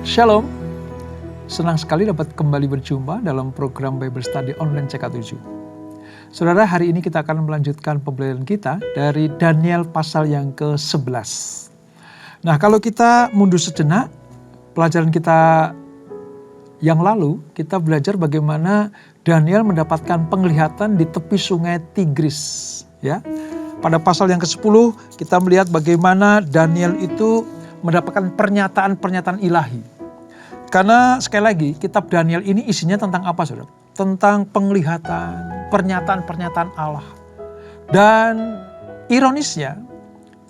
Shalom, senang sekali dapat kembali berjumpa dalam program Bible Study Online CK7. Saudara, hari ini kita akan melanjutkan pembelajaran kita dari Daniel pasal yang ke-11. Nah, kalau kita mundur sejenak, pelajaran kita yang lalu, kita belajar bagaimana Daniel mendapatkan penglihatan di tepi sungai Tigris. Ya, pada pasal yang ke-10 kita melihat bagaimana Daniel itu mendapatkan pernyataan-pernyataan ilahi. Karena sekali lagi kitab Daniel ini isinya tentang apa, saudara? Tentang penglihatan, pernyataan-pernyataan Allah. Dan ironisnya,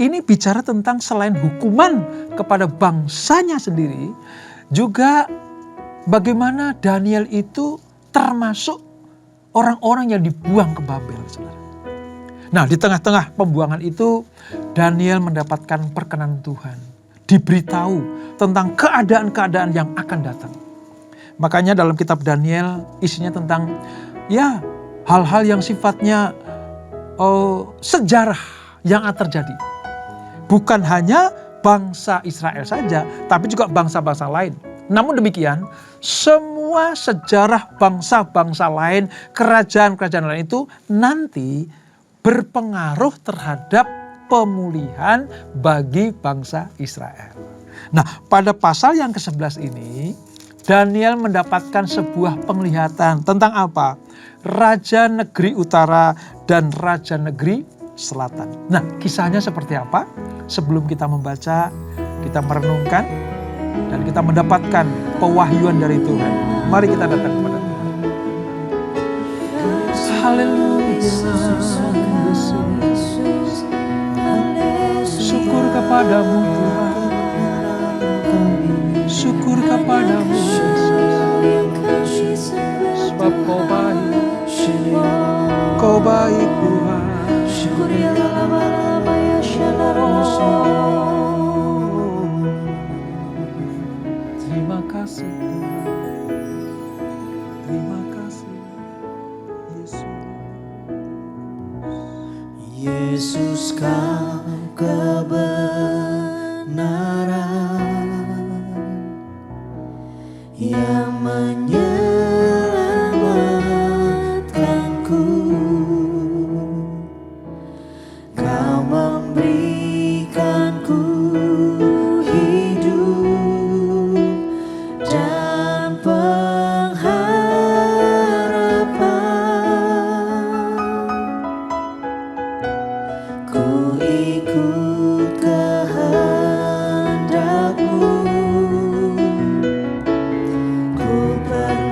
ini bicara tentang selain hukuman kepada bangsanya sendiri, juga bagaimana Daniel itu termasuk orang-orang yang dibuang ke Babel, saudara. Nah, di tengah-tengah pembuangan itu, Daniel mendapatkan perkenan Tuhan. Diberitahu tentang keadaan-keadaan yang akan datang. Makanya dalam kitab Daniel isinya tentang hal-hal yang sifatnya sejarah yang akan terjadi. Bukan hanya bangsa Israel saja, tapi juga bangsa-bangsa lain. Namun demikian, semua sejarah bangsa-bangsa lain, kerajaan-kerajaan lain itu nanti berpengaruh terhadap pemulihan bagi bangsa Israel. Nah, pada pasal yang ke-11 ini, Daniel mendapatkan sebuah penglihatan tentang apa? Raja negeri utara dan raja negeri selatan. Nah, kisahnya seperti apa? Sebelum kita membaca, kita merenungkan, dan kita mendapatkan pewahyuan dari Tuhan. Mari kita datang kepada Tuhan. Haleluya. Syukur kepadamu Tuhan, syukur kepadamu Yesus, sebab Kau baik Tuhan. Terima kasih Tuhan, terima kasih Yesus. Yesus, Kau kebenaran yang menyelamatkanku. Kau memberikanku hidup dan pengharapan. Ku ikut kehendak-Mu, ku percaya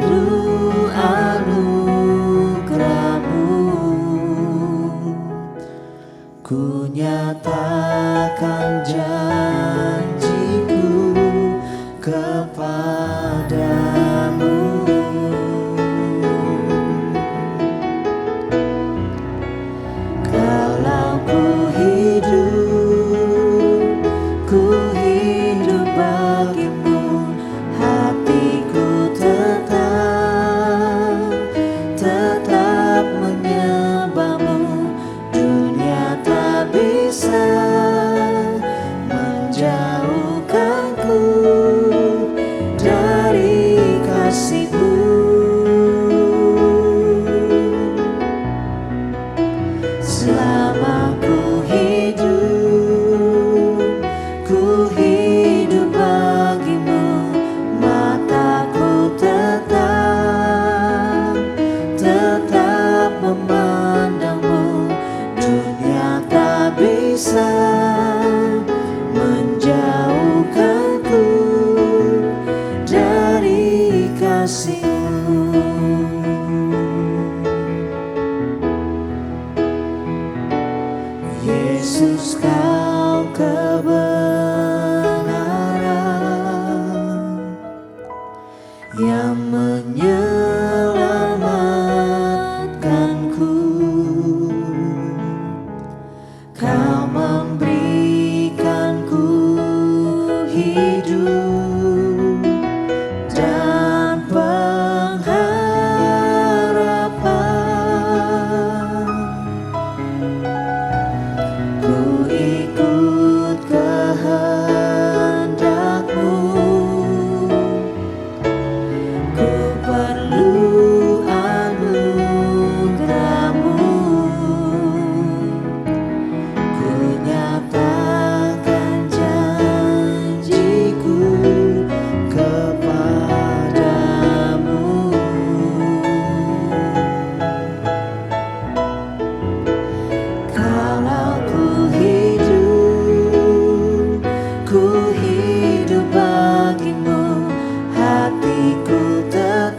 hidup bagimu, hatiku tetap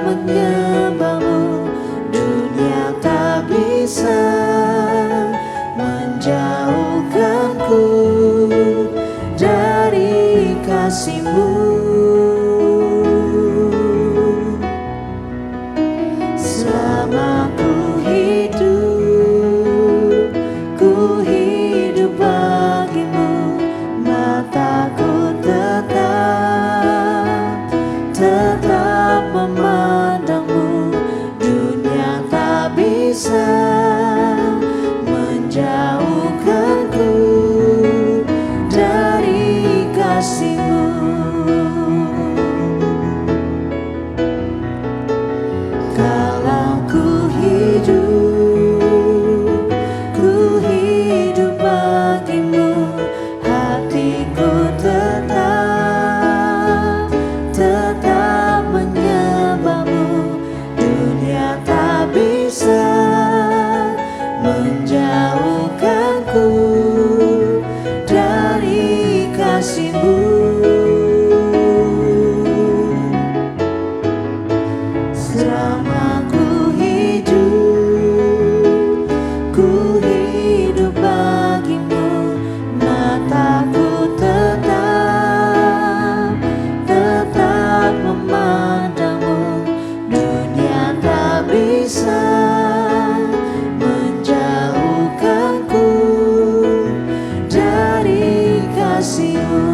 menyembahmu. Dunia tak bisa menjauhkanku dari kasih-Mu. Selama ku hidup bagimu, mataku tetap memandangmu. Dunia tak bisa menjauhkanku dari kasih-Mu. Kalau ku hidup bagimu, hatiku tetap menyembahmu. Dunia tak bisa menjauhkanku dari kasih-Mu. Selama ku hidup bagimu, mataku tetap memandangmu. Dunia tak bisa menjauhkanku dari kasih-Mu.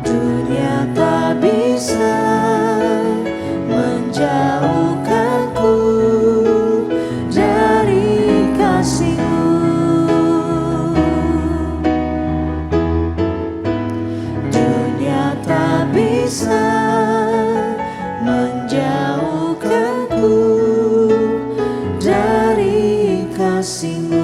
Dunia tak bisa menjauhkanku dari kasih-Mu. Dunia tak bisa menjauhkanku dari kasih-Mu.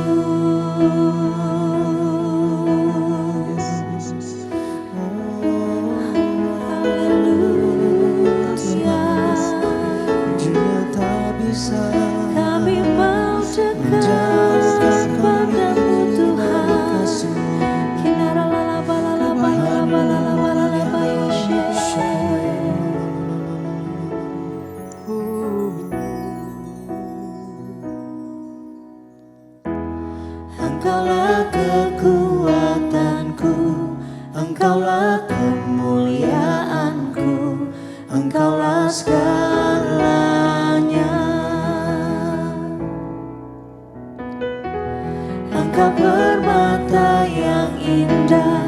Kami mau dekat padamu Tuhan. Engkaulah kekuatanku, Engkaulah kemuliaanku, Engkaulah segalanya. Engkau permata yang indah,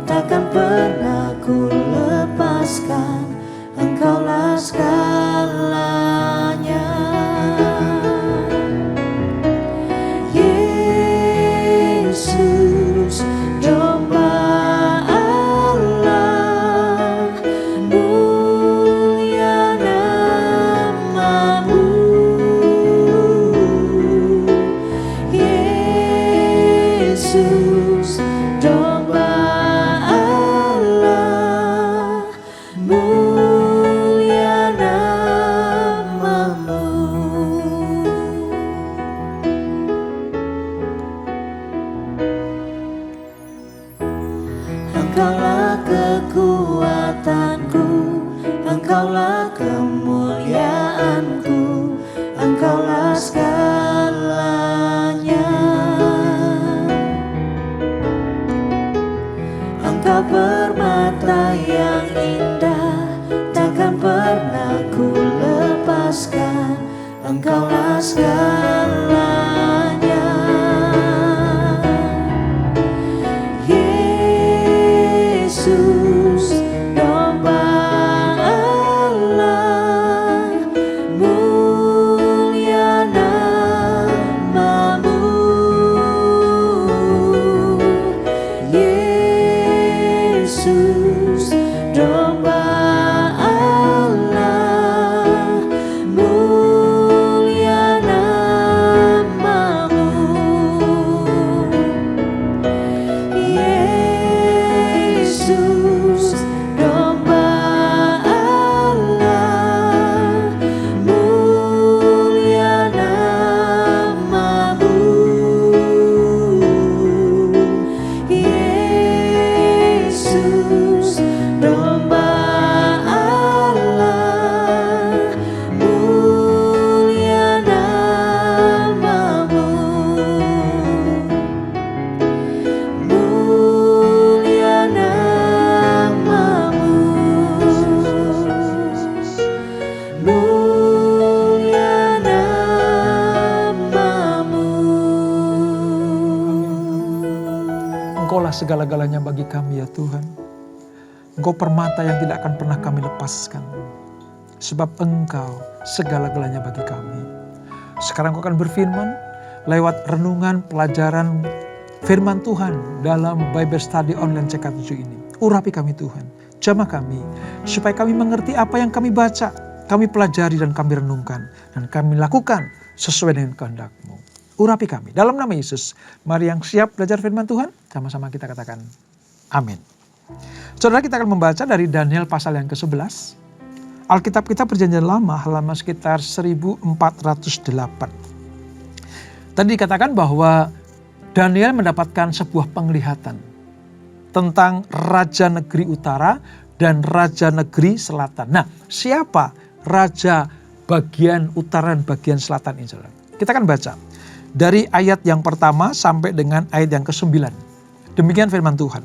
takkan pernah ku lepaskan. Engkaulah segalanya. Yesus, domba Allah, mulia nama-Mu. Yesus, domba Allah, mulia nama-Mu. Engkaulah segala-galanya bagi kami ya Tuhan. Engkau permata yang tidak akan pernah kami lepaskan. Sebab Engkau segala-galanya bagi kami. Sekarang Engkau akan berfirman lewat renungan pelajaran firman Tuhan dalam Bible Study Online CK7 ini. Urapi kami Tuhan, jamah kami, supaya kami mengerti apa yang kami baca, kami pelajari dan kami renungkan, dan kami lakukan sesuai dengan kehendak-Mu. Urapi kami, dalam nama Yesus. Mari yang siap belajar firman Tuhan, sama-sama kita katakan amin. Saudara, kita akan membaca dari Daniel pasal yang ke-11. Alkitab kita Perjanjian Lama halaman sekitar 1408. Tadi dikatakan bahwa Daniel mendapatkan sebuah penglihatan tentang Raja Negeri Utara dan Raja Negeri Selatan. Nah, siapa Raja bagian utara dan bagian selatan ini, saudara? Kita akan baca dari ayat yang pertama sampai dengan ayat yang ke-9. Demikian firman Tuhan.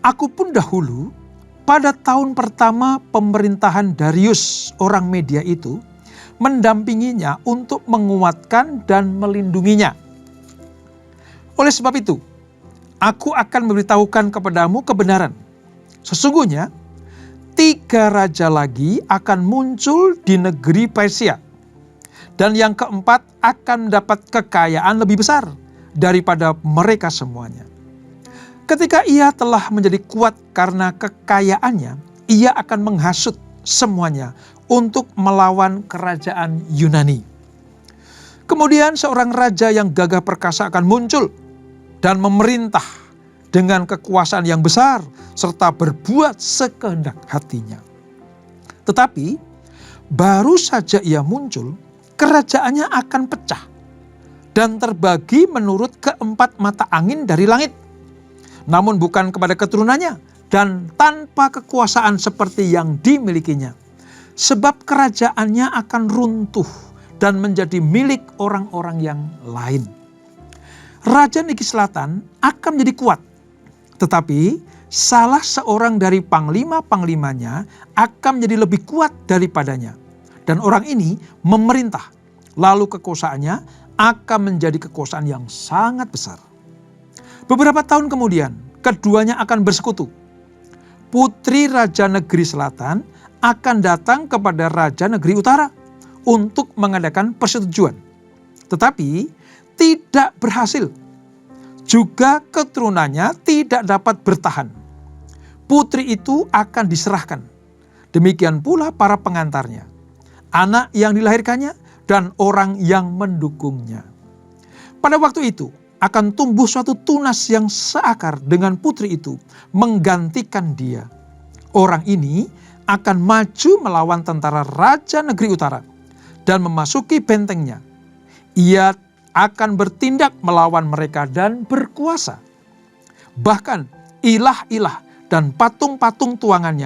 Aku pun dahulu pada tahun pertama pemerintahan Darius orang Media itu mendampinginya untuk menguatkan dan melindunginya. Oleh sebab itu, aku akan memberitahukan kepadamu kebenaran. Sesungguhnya 3 raja lagi akan muncul di negeri Persia. Dan yang keempat akan mendapat kekayaan lebih besar daripada mereka semuanya. Ketika ia telah menjadi kuat karena kekayaannya, ia akan menghasut semuanya untuk melawan kerajaan Yunani. Kemudian seorang raja yang gagah perkasa akan muncul dan memerintah dengan kekuasaan yang besar serta berbuat sekehendak hatinya. Tetapi baru saja ia muncul, kerajaannya akan pecah dan terbagi menurut keempat mata angin dari langit. Namun bukan kepada keturunannya dan tanpa kekuasaan seperti yang dimilikinya. Sebab kerajaannya akan runtuh dan menjadi milik orang-orang yang lain. Raja Negeri Selatan akan menjadi kuat. Tetapi salah seorang dari panglima-panglimanya akan menjadi lebih kuat daripadanya. Dan orang ini memerintah, lalu kekuasaannya akan menjadi kekuasaan yang sangat besar. Beberapa tahun kemudian, keduanya akan bersekutu. Putri Raja Negeri Selatan akan datang kepada Raja Negeri Utara untuk mengadakan persetujuan. Tetapi tidak berhasil. Juga keturunannya tidak dapat bertahan. Putri itu akan diserahkan. Demikian pula para pengantarnya, anak yang dilahirkannya, dan orang yang mendukungnya. Pada waktu itu akan tumbuh suatu tunas yang seakar dengan putri itu menggantikan dia. Orang ini akan maju melawan tentara Raja Negeri Utara dan memasuki bentengnya. Ia akan bertindak melawan mereka dan berkuasa. Bahkan ilah-ilah dan patung-patung tuangan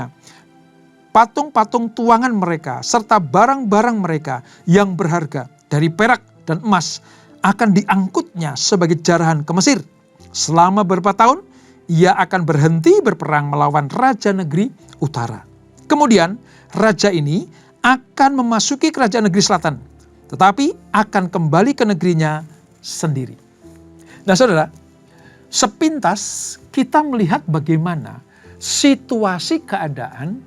mereka serta barang-barang mereka yang berharga dari perak dan emas akan diangkutnya sebagai jarahan ke Mesir. Selama beberapa tahun ia akan berhenti berperang melawan Raja Negeri Utara. Kemudian raja ini akan memasuki kerajaan negeri selatan, tetapi akan kembali ke negerinya sendiri. Nah saudara, sepintas kita melihat bagaimana situasi keadaan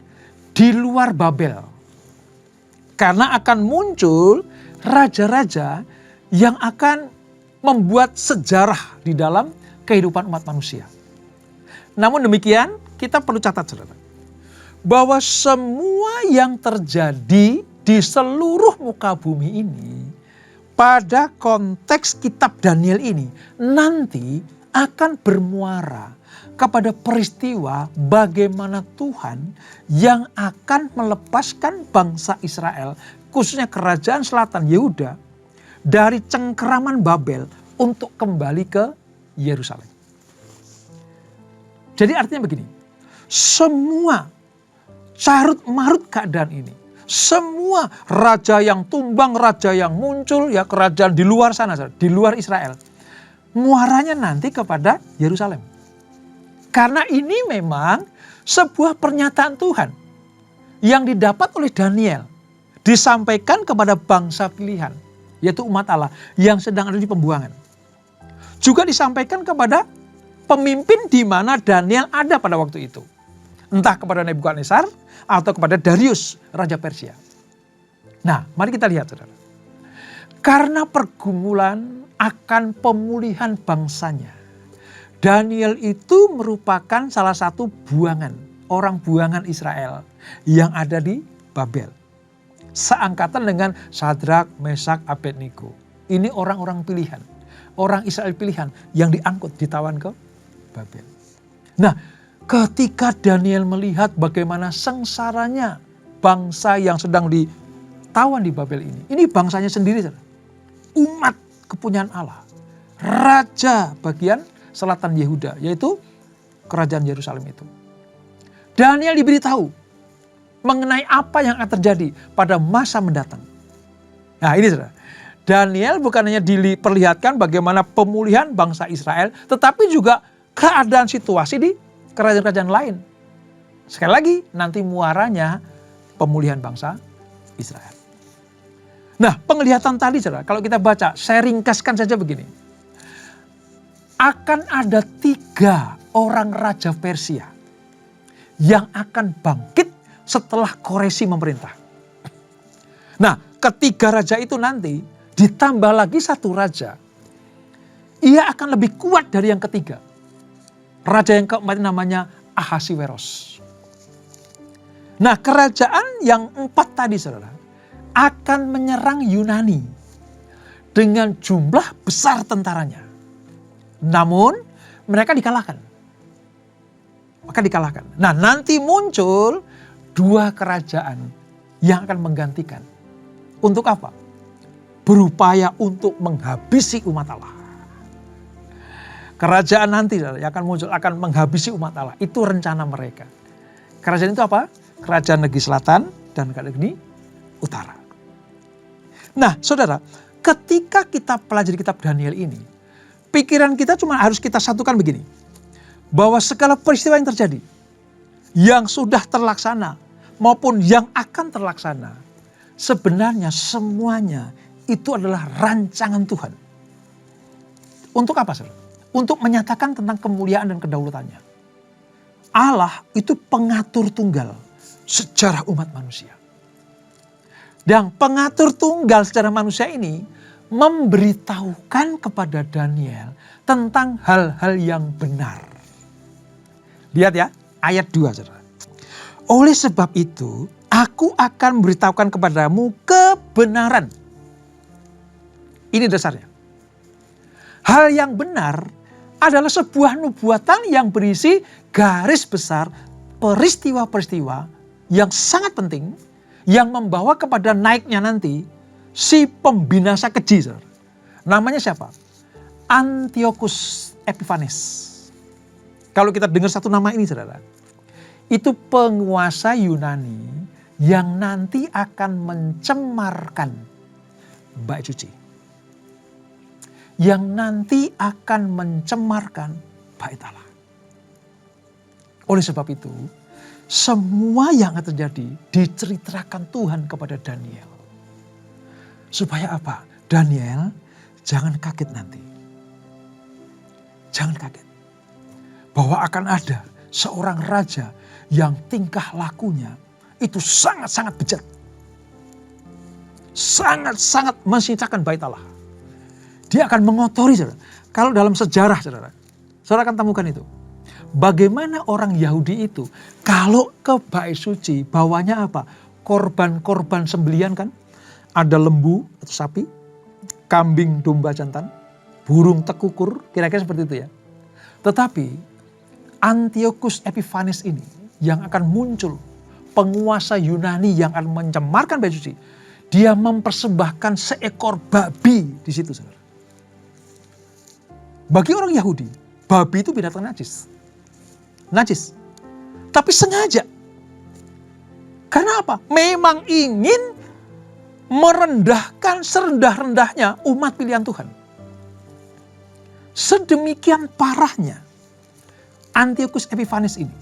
di luar Babel. Karena akan muncul raja-raja yang akan membuat sejarah di dalam kehidupan umat manusia. Namun demikian, kita perlu catat saudara, bahwa semua yang terjadi di seluruh muka bumi ini, pada konteks kitab Daniel ini, nanti akan bermuara kepada peristiwa bagaimana Tuhan yang akan melepaskan bangsa Israel, khususnya kerajaan selatan Yehuda, dari cengkeraman Babel untuk kembali ke Yerusalem. Jadi artinya begini, semua carut marut keadaan ini, semua raja yang tumbang, raja yang muncul, ya kerajaan di luar sana, di luar Israel, muaranya nanti kepada Yerusalem. Karena ini memang sebuah pernyataan Tuhan yang didapat oleh Daniel, disampaikan kepada bangsa pilihan, yaitu umat Allah yang sedang ada di pembuangan. juga disampaikan kepada pemimpin di mana Daniel ada pada waktu itu. Entah kepada Nebukadnezar atau kepada Darius, Raja Persia. Nah, mari kita lihat saudara. Karena pergumulan akan pemulihan bangsanya, Daniel itu merupakan salah satu buangan, orang buangan Israel yang ada di Babel. Seangkatan dengan Sadrak, Mesak, Abednego. Ini orang-orang pilihan. Orang Israel pilihan yang diangkut, ditawan ke Babel. Nah, ketika Daniel melihat bagaimana sengsaranya bangsa yang sedang ditawan di Babel ini bangsanya sendiri, umat kepunyaan Allah. Raja bagian selatan Yehuda, yaitu kerajaan Yerusalem itu. Daniel diberitahu mengenai apa yang akan terjadi pada masa mendatang. Nah ini saudara. Daniel bukan hanya diperlihatkan bagaimana pemulihan bangsa Israel, tetapi juga keadaan situasi di kerajaan-kerajaan lain. Sekali lagi, nanti muaranya pemulihan bangsa Israel. Nah, penglihatan tadi, saudara, kalau kita baca, saya ringkaskan saja begini. Akan ada 3 orang raja Persia yang akan bangkit setelah Koresi memerintah. Nah, ketiga raja itu nanti ditambah lagi 1 raja, ia akan lebih kuat dari yang ketiga. Raja yang keempat namanya Ahasiweros. Nah, kerajaan yang 4 tadi, saudara, akan menyerang Yunani dengan jumlah besar tentaranya. Namun, mereka dikalahkan. Nah, nanti muncul 2 kerajaan yang akan menggantikan. Untuk apa? Berupaya untuk menghabisi umat Allah. Kerajaan nanti yang akan muncul akan menghabisi umat Allah. Itu rencana mereka. Kerajaan itu apa? Kerajaan negeri selatan dan negeri utara. Nah saudara, ketika kita pelajari kitab Daniel ini, pikiran kita cuma harus kita satukan begini. Bahwa segala peristiwa yang terjadi, yang sudah terlaksana maupun yang akan terlaksana, sebenarnya semuanya itu adalah rancangan Tuhan. Untuk apa, saudara? Untuk menyatakan tentang kemuliaan dan kedaulatannya. Allah itu pengatur tunggal sejarah umat manusia. Dan pengatur tunggal sejarah manusia ini memberitahukan kepada Daniel tentang hal-hal yang benar. Lihat ya, ayat 2, saudara. Oleh sebab itu, aku akan memberitahukan kepadamu kebenaran. Ini dasarnya. Hal yang benar adalah sebuah nubuatan yang berisi garis besar peristiwa-peristiwa yang sangat penting yang membawa kepada naiknya nanti si pembinasa keji. Saudara. Namanya siapa? Antiochus Epiphanes. Kalau kita dengar satu nama ini, saudara, itu penguasa Yunani yang nanti akan mencemarkan bait suci. Yang nanti akan mencemarkan bait Allah. Oleh sebab itu, semua yang akan terjadi diceritakan Tuhan kepada Daniel. Supaya apa? Daniel jangan kaget nanti. Jangan kaget. Bahwa akan ada seorang raja yang tingkah lakunya itu sangat-sangat bejat. Sangat-sangat mensisakan bait Allah. Dia akan mengotori, saudara. Kalau dalam sejarah, saudara akan temukan itu. Bagaimana orang Yahudi itu kalau ke bait suci bawanya apa? Korban-korban sembelian kan? Ada lembu atau sapi, kambing, domba jantan, burung tekukur, kira-kira seperti itu ya. Tetapi Antiochus Epiphanes ini yang akan muncul, penguasa Yunani yang akan mencemarkan bait suci, dia mempersembahkan seekor babi di situ, saudara. Bagi orang Yahudi, babi itu binatang najis. Najis. Tapi sengaja. Karena apa? Memang ingin merendahkan serendah-rendahnya umat pilihan Tuhan. Sedemikian parahnya Antiochus Epiphanes ini.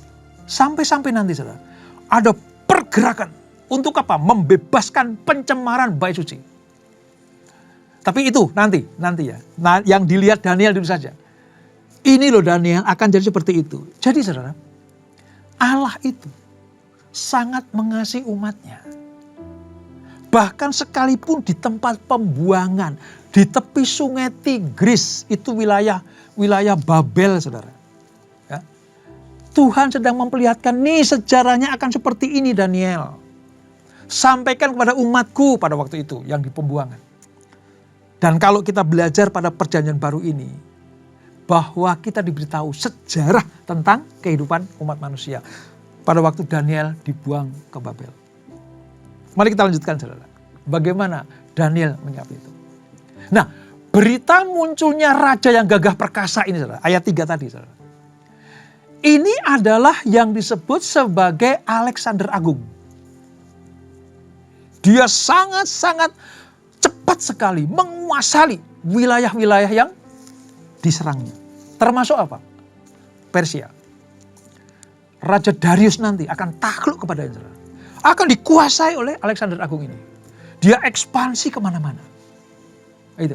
Sampai-sampai nanti, saudara, ada pergerakan untuk apa? Membebaskan pencemaran bait suci. Tapi itu nanti ya. Nah, yang dilihat Daniel dulu saja. Ini loh Daniel akan jadi seperti itu. Jadi saudara, Allah itu sangat mengasihi umatnya. Bahkan sekalipun di tempat pembuangan, di tepi sungai Tigris, itu wilayah Babel saudara. Ya. Tuhan sedang memperlihatkan, nih sejarahnya akan seperti ini Daniel. Sampaikan kepada umatku pada waktu itu yang di pembuangan. Dan kalau kita belajar pada perjanjian baru ini, bahwa kita diberitahu sejarah tentang kehidupan umat manusia pada waktu Daniel dibuang ke Babel. Mari kita lanjutkan saudara. Bagaimana Daniel menyikapi itu. Nah, berita munculnya raja yang gagah perkasa ini saudara. Ayat 3 tadi saudara. Ini adalah yang disebut sebagai Alexander Agung. Dia sangat-sangat cepat sekali menguasai wilayah-wilayah yang diserangnya. Termasuk apa? Persia. Raja Darius nanti akan takluk kepada Israel. Akan dikuasai oleh Alexander Agung ini. Dia ekspansi kemana-mana. Itu.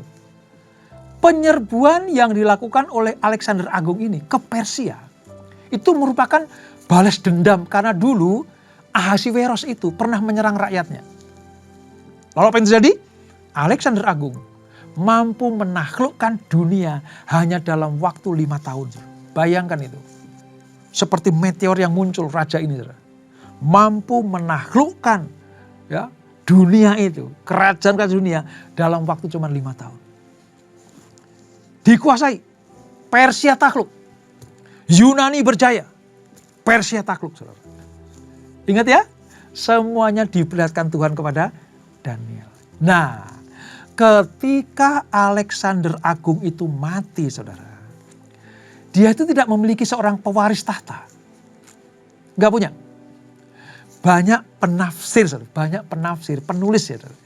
Penyerbuan yang dilakukan oleh Alexander Agung ini ke Persia. Itu merupakan balas dendam. Karena dulu Ahasiweros itu pernah menyerang rakyatnya. Lalu apa yang terjadi? Alexander Agung mampu menaklukkan dunia hanya dalam waktu 5 tahun. Bayangkan itu. Seperti meteor yang muncul raja ini. Mampu menaklukkan ya, dunia itu. Kerajaan dunia dalam waktu cuma 5 tahun. Dikuasai. Persia takluk. Yunani berjaya. Persia takluk. Saudara. Ingat ya. Semuanya diperlihatkan Tuhan kepada Daniel. Nah. Ketika Alexander Agung itu mati saudara. Dia itu tidak memiliki seorang pewaris tahta. Gak punya. Banyak penafsir, saudara. Banyak penafsir, penulis ya. Saudara.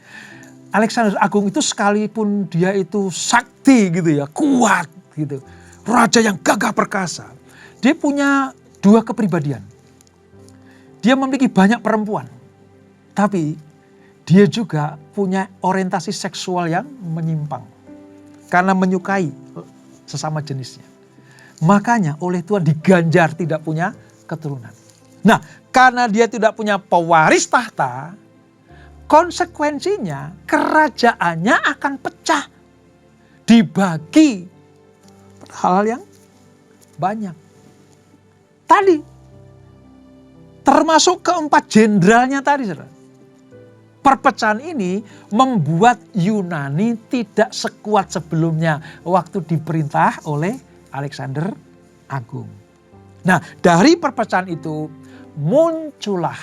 Alexander Agung itu sekalipun dia itu sakti gitu ya. Kuat gitu. Raja yang gagah perkasa. Dia punya 2 kepribadian. Dia memiliki banyak perempuan. Tapi dia juga punya orientasi seksual yang menyimpang. Karena menyukai sesama jenisnya. Makanya oleh Tuhan diganjar tidak punya keturunan. Nah, karena dia tidak punya pewaris tahta, konsekuensinya kerajaannya akan pecah. Dibagi hal-hal yang banyak. Tadi, termasuk keempat jenderalnya tadi, saudara. Perpecahan ini membuat Yunani tidak sekuat sebelumnya waktu diperintah oleh Alexander Agung. Nah, dari perpecahan itu muncullah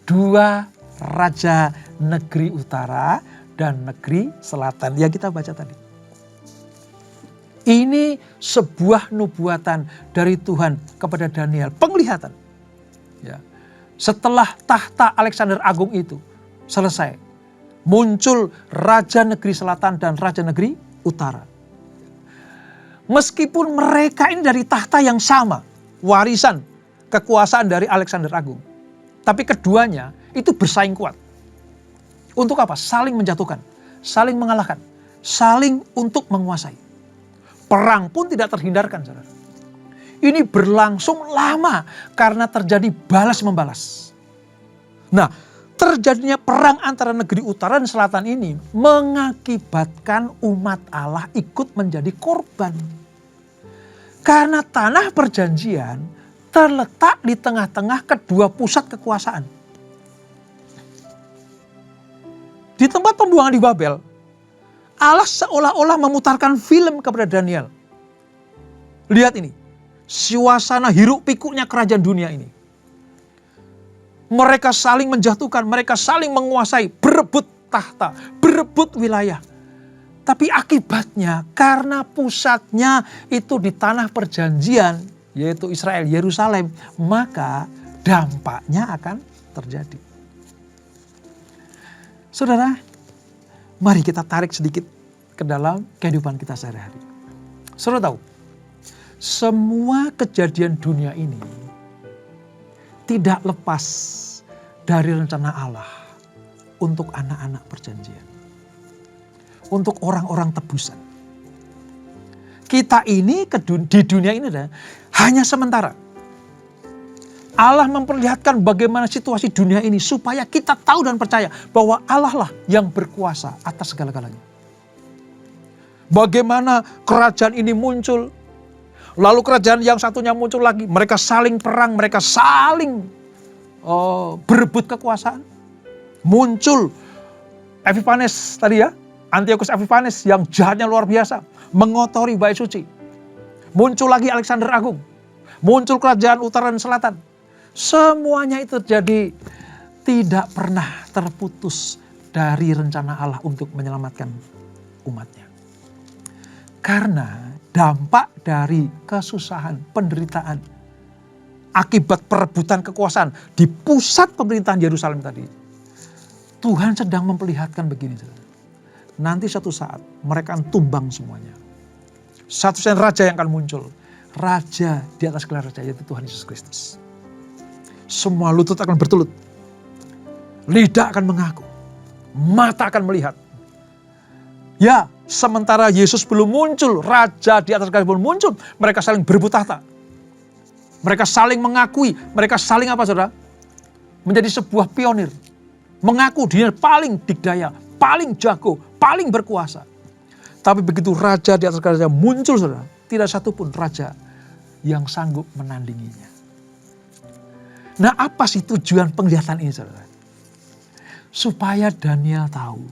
2 raja negeri utara dan negeri selatan yang kita baca tadi. Ini sebuah nubuatan dari Tuhan kepada Daniel, penglihatan. Ya. Setelah tahta Alexander Agung itu selesai, muncul raja negeri selatan dan raja negeri utara. Meskipun mereka ini dari tahta yang sama, warisan kekuasaan dari Alexander Agung. Tapi keduanya itu bersaing kuat. Untuk apa? Saling menjatuhkan, saling mengalahkan, saling untuk menguasai. Perang pun tidak terhindarkan, saudara. Ini berlangsung lama karena terjadi balas membalas. Nah, terjadinya perang antara negeri utara dan selatan ini mengakibatkan umat Allah ikut menjadi korban. Karena tanah perjanjian terletak di tengah-tengah kedua pusat kekuasaan. Di tempat pembuangan di Babel, Allah seolah-olah memutarkan film kepada Daniel. Lihat ini, suasana hiruk pikuknya kerajaan dunia ini. Mereka saling menjatuhkan, mereka saling menguasai, berebut tahta, berebut wilayah. Tapi akibatnya karena pusatnya itu di tanah perjanjian, yaitu Israel, Yerusalem, maka dampaknya akan terjadi. Saudara, mari kita tarik sedikit ke dalam kehidupan kita sehari-hari. Saudara tahu, semua kejadian dunia ini tidak lepas dari rencana Allah untuk anak-anak perjanjian. untuk orang-orang tebusan. Kita ini di dunia ini hanya sementara. Allah memperlihatkan bagaimana situasi dunia ini supaya kita tahu dan percaya bahwa Allah lah yang berkuasa atas segala-galanya. Bagaimana kerajaan ini muncul, lalu kerajaan yang satunya muncul lagi, mereka saling perang, mereka saling berebut kekuasaan. Muncul Epiphanes tadi ya, Antiochus Epiphanes yang jahatnya luar biasa, mengotori bait suci. Muncul lagi Alexander Agung, muncul kerajaan utara dan selatan. Semuanya itu terjadi tidak pernah terputus dari rencana Allah untuk menyelamatkan umatnya. Karena dampak dari kesusahan, penderitaan, akibat perebutan kekuasaan di pusat pemerintahan Yerusalem tadi, Tuhan sedang memperlihatkan begini. Nanti suatu saat mereka akan tumbang semuanya. Satu-satunya raja yang akan muncul, raja di atas gelar raja, yaitu Tuhan Yesus Kristus. Semua lutut akan bertelut, lidah akan mengaku, mata akan melihat. Ya, sementara Yesus belum muncul, raja di atas gelar belum muncul, mereka saling berebut tahta. Mereka saling mengakui, mereka saling apa saudara? Menjadi sebuah pionir. Mengaku dirinya paling dikdaya, paling jago, paling berkuasa. Tapi begitu raja di atas gelar raja muncul saudara, tidak satupun raja yang sanggup menandinginya. Nah, apa sih tujuan penglihatan ini saudara? Supaya Daniel tahu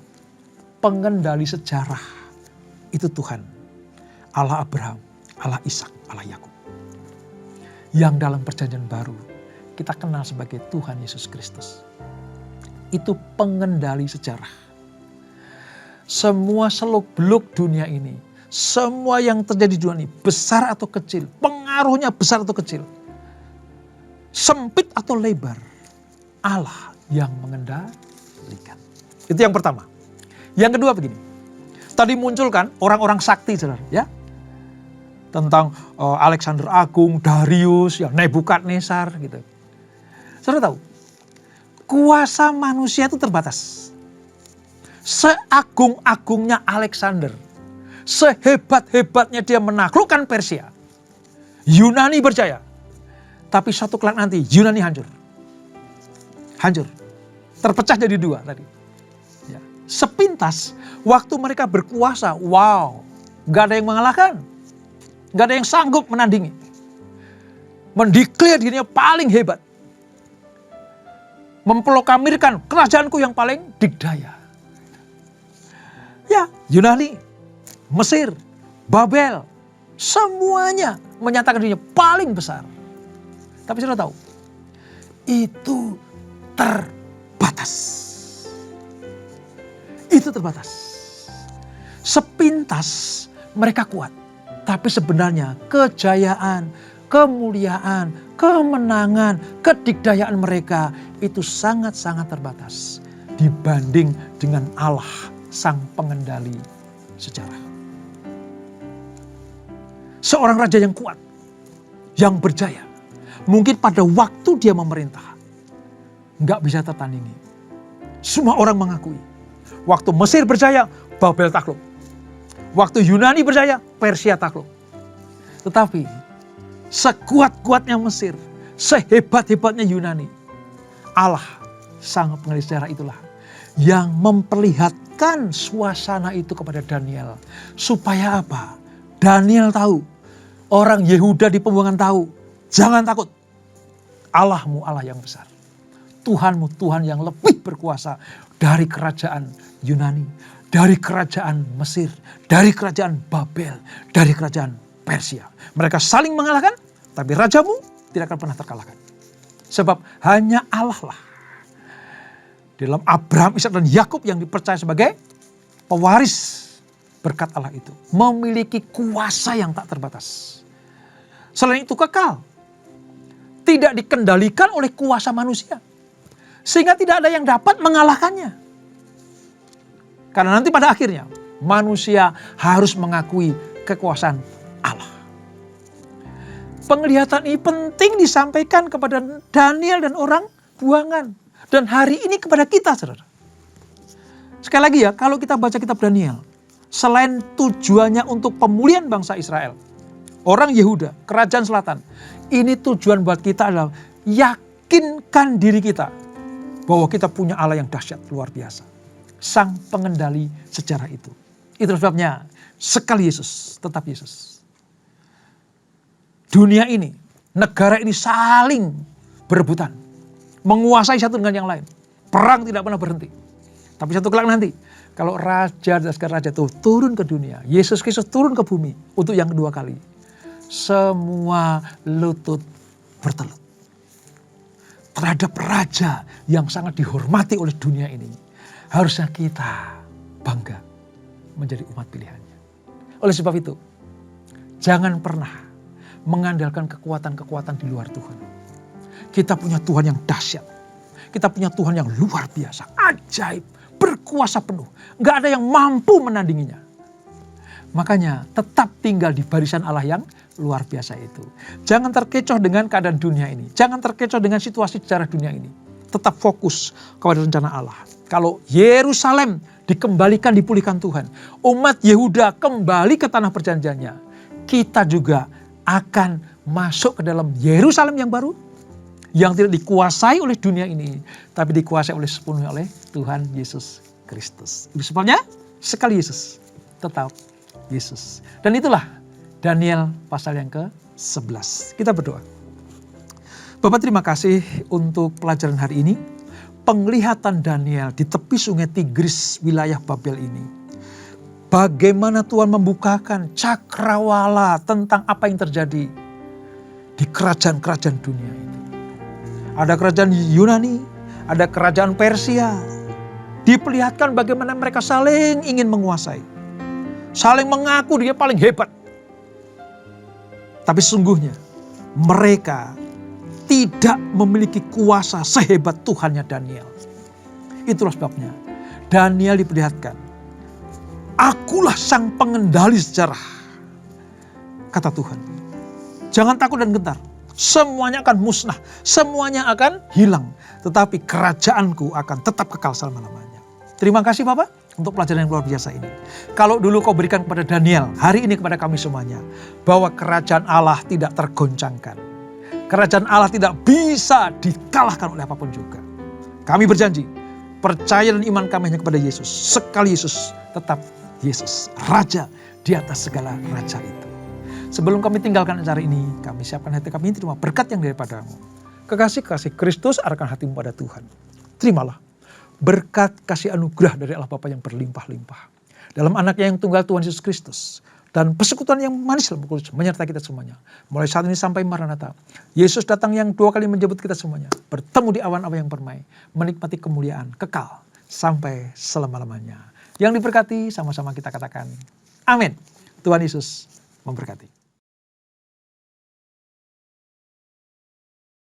pengendali sejarah itu Tuhan. Allah Abraham, Allah Ishak, Allah Yakub. Yang dalam perjanjian baru kita kenal sebagai Tuhan Yesus Kristus. Itu pengendali sejarah. Semua seluk-beluk dunia ini, semua yang terjadi di dunia ini, besar atau kecil, pengaruhnya besar atau kecil, sempit atau lebar, Allah yang mengendalikan. Itu yang pertama. Yang kedua begini, tadi muncul kan orang-orang sakti saudara, ya, tentang Alexander Agung, Darius, ya, Nebukadnezar gitu. Saudara tahu, kuasa manusia itu terbatas. Seagung-agungnya Alexander, sehebat-hebatnya dia menaklukkan Persia, Yunani berjaya. Tapi suatu kelak nanti Yunani hancur. Hancur. Terpecah jadi dua tadi. Ya. Sepintas waktu mereka berkuasa, wow, gak ada yang mengalahkan. Gak ada yang sanggup menandingi. Mendeklar dirinya paling hebat. Memproklamirkan kerajaanku yang paling dikdaya. Ya, Yunani, Mesir, Babel, semuanya menyatakan dirinya paling besar. Tapi sudah tahu, itu terbatas. Itu terbatas. Sepintas mereka kuat. Tapi sebenarnya kejayaan, kemuliaan, kemenangan, kedikdayaan mereka itu sangat-sangat terbatas. Dibanding dengan Allah, sang pengendali sejarah. Seorang raja yang kuat, yang berjaya. Mungkin pada waktu dia memerintah, nggak bisa tertandingi. Semua orang mengakui. Waktu Mesir berjaya, Babel takluk. Waktu Yunani berjaya, Persia takluk. Tetapi sekuat-kuatnya Mesir, sehebat-hebatnya Yunani, Allah sang pengendali sejarah itulah yang memperlihatkan suasana itu kepada Daniel. Supaya apa? Daniel tahu, orang Yehuda di pembuangan tahu, jangan takut. Allahmu Allah yang besar. Tuhanmu Tuhan yang lebih berkuasa dari kerajaan Yunani, dari kerajaan Mesir, dari kerajaan Babel, dari kerajaan Persia. Mereka saling mengalahkan, tapi rajamu tidak akan pernah terkalahkan. Sebab hanya Allah lah. Dalam Abraham, Ishak dan Yakub yang dipercaya sebagai pewaris berkat Allah itu. Memiliki kuasa yang tak terbatas. Selain itu kekal. Tidak dikendalikan oleh kuasa manusia. Sehingga tidak ada yang dapat mengalahkannya. Karena nanti pada akhirnya manusia harus mengakui kekuasaan Allah. Penglihatan ini penting disampaikan kepada Daniel dan orang buangan. Dan hari ini kepada kita saudara. Sekali lagi ya, kalau kita baca kitab Daniel. Selain tujuannya untuk pemulihan bangsa Israel, orang Yehuda, kerajaan selatan, ini tujuan buat kita adalah yakinkan diri kita bahwa kita punya Allah yang dahsyat luar biasa. Sang pengendali sejarah itu. Itu sebabnya sekali Yesus, tetap Yesus. Dunia ini, negara ini saling berebutan. Menguasai satu dengan yang lain. Perang tidak pernah berhenti. Tapi satu kelak nanti, kalau raja dan segala raja itu turun ke dunia, Yesus Kristus turun ke bumi untuk yang kedua kali. Semua lutut bertelut terhadap raja yang sangat dihormati oleh dunia ini. Harusnya kita bangga menjadi umat pilihannya. Oleh sebab itu, jangan pernah mengandalkan kekuatan-kekuatan di luar Tuhan. Kita punya Tuhan yang dahsyat. Kita punya Tuhan yang luar biasa, ajaib, berkuasa penuh. Gak ada yang mampu menandinginya. Makanya tetap tinggal di barisan Allah yang luar biasa itu. Jangan terkecoh dengan keadaan dunia ini. Jangan terkecoh dengan situasi sejarah dunia ini. Tetap fokus kepada rencana Allah. Kalau Yerusalem dikembalikan, dipulihkan Tuhan, umat Yehuda kembali ke tanah perjanjiannya, kita juga akan masuk ke dalam Yerusalem yang baru, yang tidak dikuasai oleh dunia ini, tapi dikuasai oleh sepenuhnya oleh Tuhan Yesus Kristus. Itu sebabnya sekali Yesus, tetap Yesus. Dan itulah Daniel pasal yang ke-11. Kita berdoa. Bapak, terima kasih untuk pelajaran hari ini. Penglihatan Daniel di tepi sungai Tigris wilayah Babel ini. Bagaimana Tuhan membukakan cakrawala tentang apa yang terjadi di kerajaan-kerajaan dunia ini. Ada kerajaan Yunani, ada kerajaan Persia. Diperlihatkan bagaimana mereka saling ingin menguasai. Saling mengaku dia paling hebat. Tapi sungguhnya mereka tidak memiliki kuasa sehebat Tuhannya Daniel. Itulah sebabnya Daniel diperlihatkan, akulah sang pengendali sejarah, kata Tuhan. Jangan takut dan gentar. Semuanya akan musnah. Semuanya akan hilang. Tetapi kerajaanku akan tetap kekal selama-lamanya. Terima kasih Bapak untuk pelajaran yang luar biasa ini. Kalau dulu kau berikan kepada Daniel, hari ini kepada kami semuanya. Bahwa kerajaan Allah tidak tergoncangkan. Kerajaan Allah tidak bisa dikalahkan oleh apapun juga. Kami berjanji, percaya dan iman kami hanya kepada Yesus. Sekali Yesus, tetap Yesus. Raja di atas segala raja itu. Sebelum kami tinggalkan acara ini, kami siapkan hati kami terima berkat yang daripadamu. Kekasih-kasih Kristus arahkan hatimu pada Tuhan. Terimalah berkat kasih anugerah dari Allah Bapa yang berlimpah-limpah. Dalam anaknya yang tunggal Tuhan Yesus Kristus. Dan persekutuan yang manis dalam Kudus menyertai kita semuanya. Mulai saat ini sampai Maranatha. Yesus datang yang 2 kali menjemput kita semuanya. Bertemu di awan-awan yang permai. Menikmati kemuliaan kekal sampai selama-lamanya. Yang diberkati sama-sama kita katakan amin. Tuhan Yesus memberkati.